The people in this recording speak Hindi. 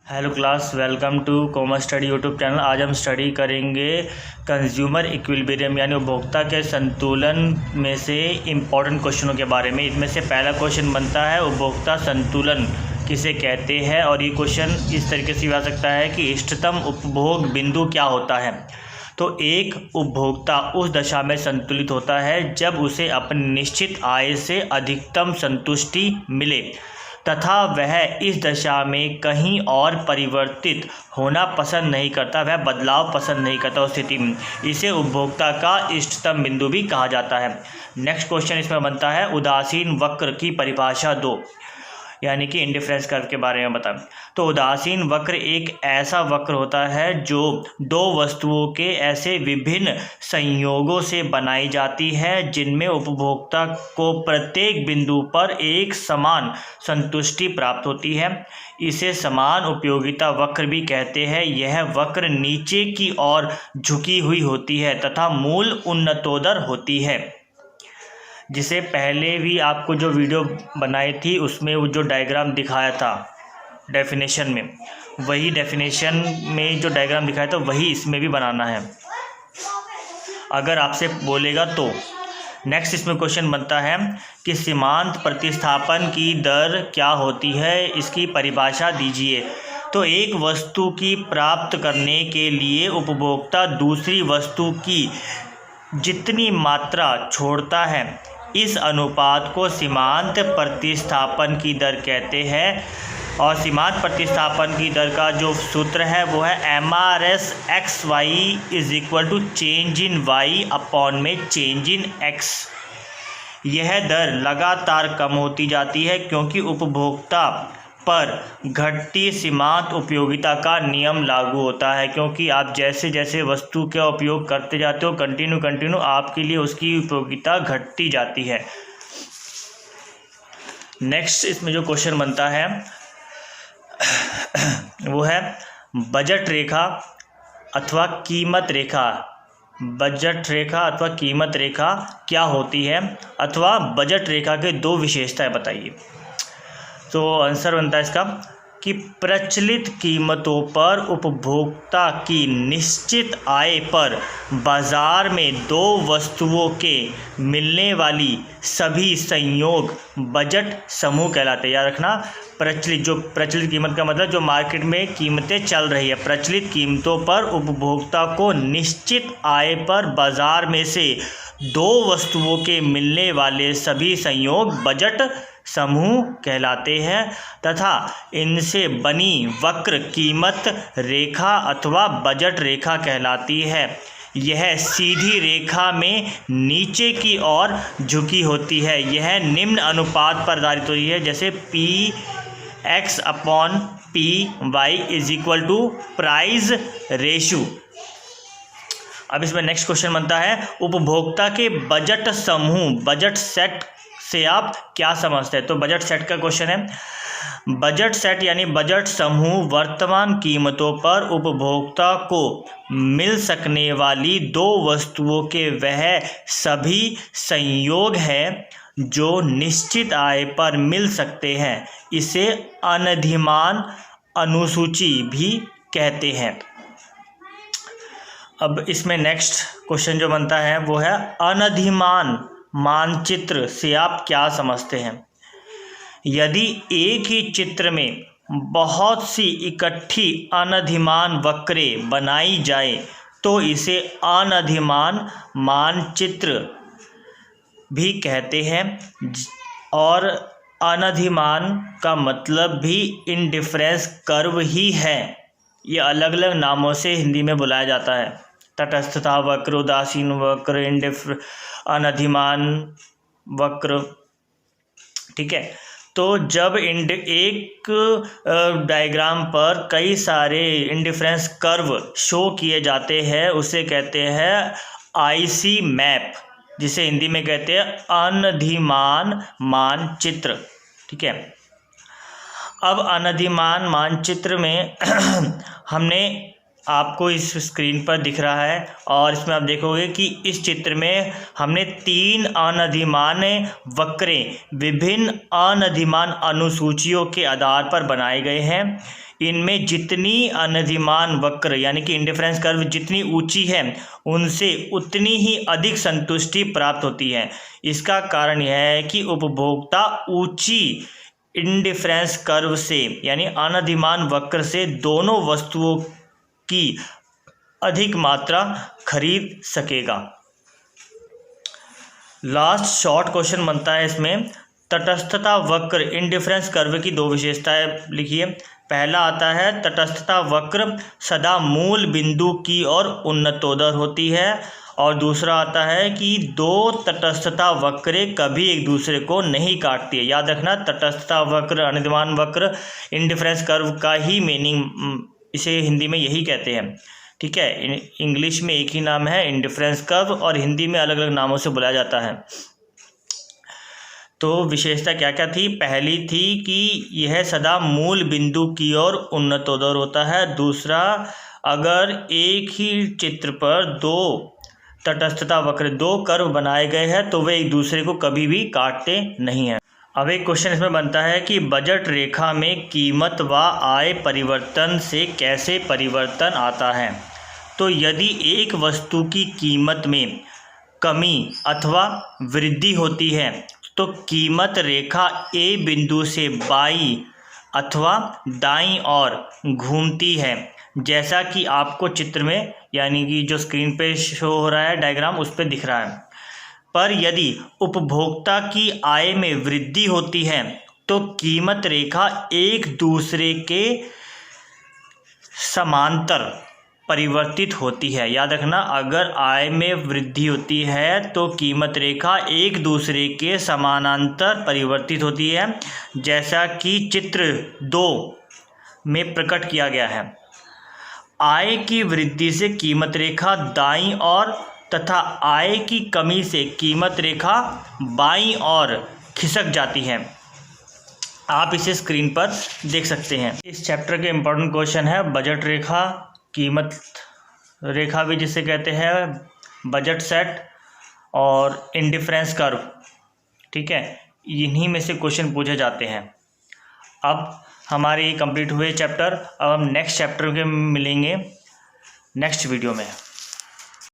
Hello class, welcome to commerce study YouTube channel. आज हम स्टडी करेंगे कंज्यूमर इक्विलिब्रियम यानी उपभोक्ता के संतुलन में से इम्पॉर्टेंट क्वेश्चनों के बारे में। इनमें से पहला क्वेश्चन बनता है उपभोक्ता संतुलन किसे कहते हैं, और ये क्वेश्चन इस तरीके से आ सकता है कि इष्टतम उपभोग बिंदु क्या होता है। तो एक उपभोक्ता उस दशा में संतुलित होता है जब उसे अपनी निश्चित आय से अधिकतम संतुष्टि मिले तथा वह इस दशा में कहीं और परिवर्तित होना पसंद नहीं करता, वह बदलाव पसंद नहीं करता। उस स्थिति में इसे उपभोक्ता का इष्टतम बिंदु भी कहा जाता है। नेक्स्ट क्वेश्चन इसमें बनता है उदासीन वक्र की परिभाषा दो, यानी कि इंडिफरेंस कर्व के बारे में बताएं। तो उदासीन वक्र एक ऐसा वक्र होता है जो दो वस्तुओं के ऐसे विभिन्न संयोगों से बनाई जाती है जिनमें उपभोक्ता को प्रत्येक बिंदु पर एक समान संतुष्टि प्राप्त होती है। इसे समान उपयोगिता वक्र भी कहते हैं। यह वक्र नीचे की ओर झुकी हुई होती है तथा मूल उन्नतोदर होती है, जिसे पहले भी आपको जो वीडियो बनाई थी उसमें वो जो डायग्राम दिखाया था डेफिनेशन में, वही डेफिनेशन में जो डायग्राम दिखाया था वही इसमें भी बनाना है अगर आपसे बोलेगा तो। नेक्स्ट इसमें क्वेश्चन बनता है कि सीमांत प्रतिस्थापन की दर क्या होती है, इसकी परिभाषा दीजिए। तो एक वस्तु की प्राप्त करने के लिए उपभोक्ता दूसरी वस्तु की जितनी मात्रा छोड़ता है इस अनुपात को सीमांत प्रतिस्थापन की दर कहते हैं। और सीमांत प्रतिस्थापन की दर का जो सूत्र है वो है MRS/XY is equal to change in Y upon में चेंज इन X। यह दर लगातार कम होती जाती है क्योंकि उपभोक्ता पर घटती सीमांत उपयोगिता का नियम लागू होता है, क्योंकि आप जैसे जैसे वस्तु का उपयोग करते जाते हो कंटिन्यू आपके लिए उसकी उपयोगिता घटती जाती है। नेक्स्ट इसमें जो क्वेश्चन बनता है वो है बजट रेखा अथवा कीमत रेखा। बजट रेखा अथवा कीमत रेखा क्या होती है, अथवा बजट रेखा के दो विशेषताएं बताइए। तो आंसर बनता है इसका कि प्रचलित कीमतों पर उपभोक्ता की निश्चित आय पर बाजार में दो वस्तुओं के मिलने वाली सभी संयोग बजट समूह कहलाते हैं। याद रखना, प्रचलित कीमत का मतलब जो मार्केट में कीमतें चल रही है। प्रचलित कीमतों पर उपभोक्ता को निश्चित आय पर बाजार में से दो वस्तुओं के मिलने वाले सभी संयोग बजट समूह कहलाते हैं तथा इनसे बनी वक्र कीमत रेखा अथवा बजट रेखा कहलाती है। यह सीधी रेखा में नीचे की ओर झुकी होती है। यह निम्न अनुपात पर आधारित होती है, जैसे PX/PY is equal to price ratio. अब इसमें नेक्स्ट क्वेश्चन बनता है उपभोक्ता के बजट समूह बजट सेट से आप क्या समझते हैं। तो बजट सेट का क्वेश्चन है। बजट सेट यानी बजट समूह वर्तमान कीमतों पर उपभोक्ता को मिल सकने वाली दो वस्तुओं के वह सभी संयोग है जो निश्चित आय पर मिल सकते हैं। इसे अनधिमान अनुसूची भी कहते हैं। अब इसमें नेक्स्ट क्वेश्चन जो बनता है वो है अनधिमान मानचित्र से आप क्या समझते हैं। यदि एक ही चित्र में बहुत सी इकट्ठी अनधिमान वक्रें बनाई जाए तो इसे अनधिमान मानचित्र भी कहते हैं। और अनधिमान का मतलब भी इंडिफरेंस कर्व ही है। ये अलग अलग नामों से हिंदी में बुलाया जाता है। तटस्थता वक्र, उदासीन वक्र, अनधिमान वक्र, ठीक है। तो जब एक डायग्राम पर कई सारे इंडिफरेंस कर्व शो किए जाते हैं उसे कहते हैं आईसी मैप, जिसे हिंदी में कहते हैं अनधिमान मानचित्र, ठीक है। अब अनधिमान मानचित्र में हमने आपको इस स्क्रीन पर दिख रहा है और इसमें आप देखोगे कि इस चित्र में हमने 3 अनधिमान वक्रें विभिन्न अनधिमान अनुसूचियों के आधार पर बनाए गए हैं। इनमें जितनी अनधिमान वक्र यानी कि इंडिफरेंस कर्व जितनी ऊंची है उनसे उतनी ही अधिक संतुष्टि प्राप्त होती है। इसका कारण यह है कि उपभोक्ता ऊंची इंडिफरेंस कर्व से यानी अनधिमान वक्र से दोनों वस्तुओं की अधिक मात्रा खरीद सकेगा। लास्ट शॉर्ट क्वेश्चन बनता है इसमें, तटस्थता वक्र इंडिफरेंस कर्व की 2 विशेषताएं लिखिए। पहला आता है तटस्थता वक्र सदा मूल बिंदु की ओर उन्नतोदर होती है, और दूसरा आता है कि 2 तटस्थता वक्रें कभी एक दूसरे को नहीं काटती है। याद रखना, तटस्थता वक्र, अनधिमान वक्र, इंडिफरेंस कर्व का ही मीनिंग इसे हिंदी में यही कहते हैं। ठीक है, इंग्लिश में एक ही नाम है इंडिफरेंस कर्व और हिंदी में अलग अलग नामों से बुलाया जाता है। तो विशेषता क्या क्या थी? पहली थी कि यह सदा मूल बिंदु की ओर उन्नतोदर होता है। दूसरा, अगर एक ही चित्र पर 2 तटस्थता वक्र 2 कर्व बनाए गए हैं तो वे एक दूसरे को कभी भी काटते नहीं हैं। अब एक क्वेश्चन इसमें बनता है कि बजट रेखा में कीमत व आय परिवर्तन से कैसे परिवर्तन आता है। तो यदि एक वस्तु की कीमत में कमी अथवा वृद्धि होती है तो कीमत रेखा ए बिंदु से बाईं अथवा दाईं ओर घूमती है, जैसा कि आपको चित्र में यानी कि जो स्क्रीन पे शो हो रहा है डायग्राम उस पर दिख रहा है। पर यदि उपभोक्ता की आय में वृद्धि होती है तो कीमत रेखा एक दूसरे के समांतर परिवर्तित होती है। याद रखना, अगर आय में वृद्धि होती है तो कीमत रेखा एक दूसरे के समानांतर परिवर्तित होती है, जैसा कि चित्र 2 में प्रकट किया गया है। आय की वृद्धि से कीमत रेखा दाईं ओर तथा आय की कमी से कीमत रेखा बाईं ओर खिसक जाती है। आप इसे स्क्रीन पर देख सकते हैं। इस चैप्टर के इम्पोर्टेंट क्वेश्चन है बजट रेखा, कीमत रेखा भी जिसे कहते हैं, बजट सेट और इंडिफरेंस कर्व। ठीक है, इन्हीं में से क्वेश्चन पूछे जाते हैं। अब हमारे कंप्लीट हुए चैप्टर। अब हम नेक्स्ट चैप्टर के मिलेंगे नेक्स्ट वीडियो में।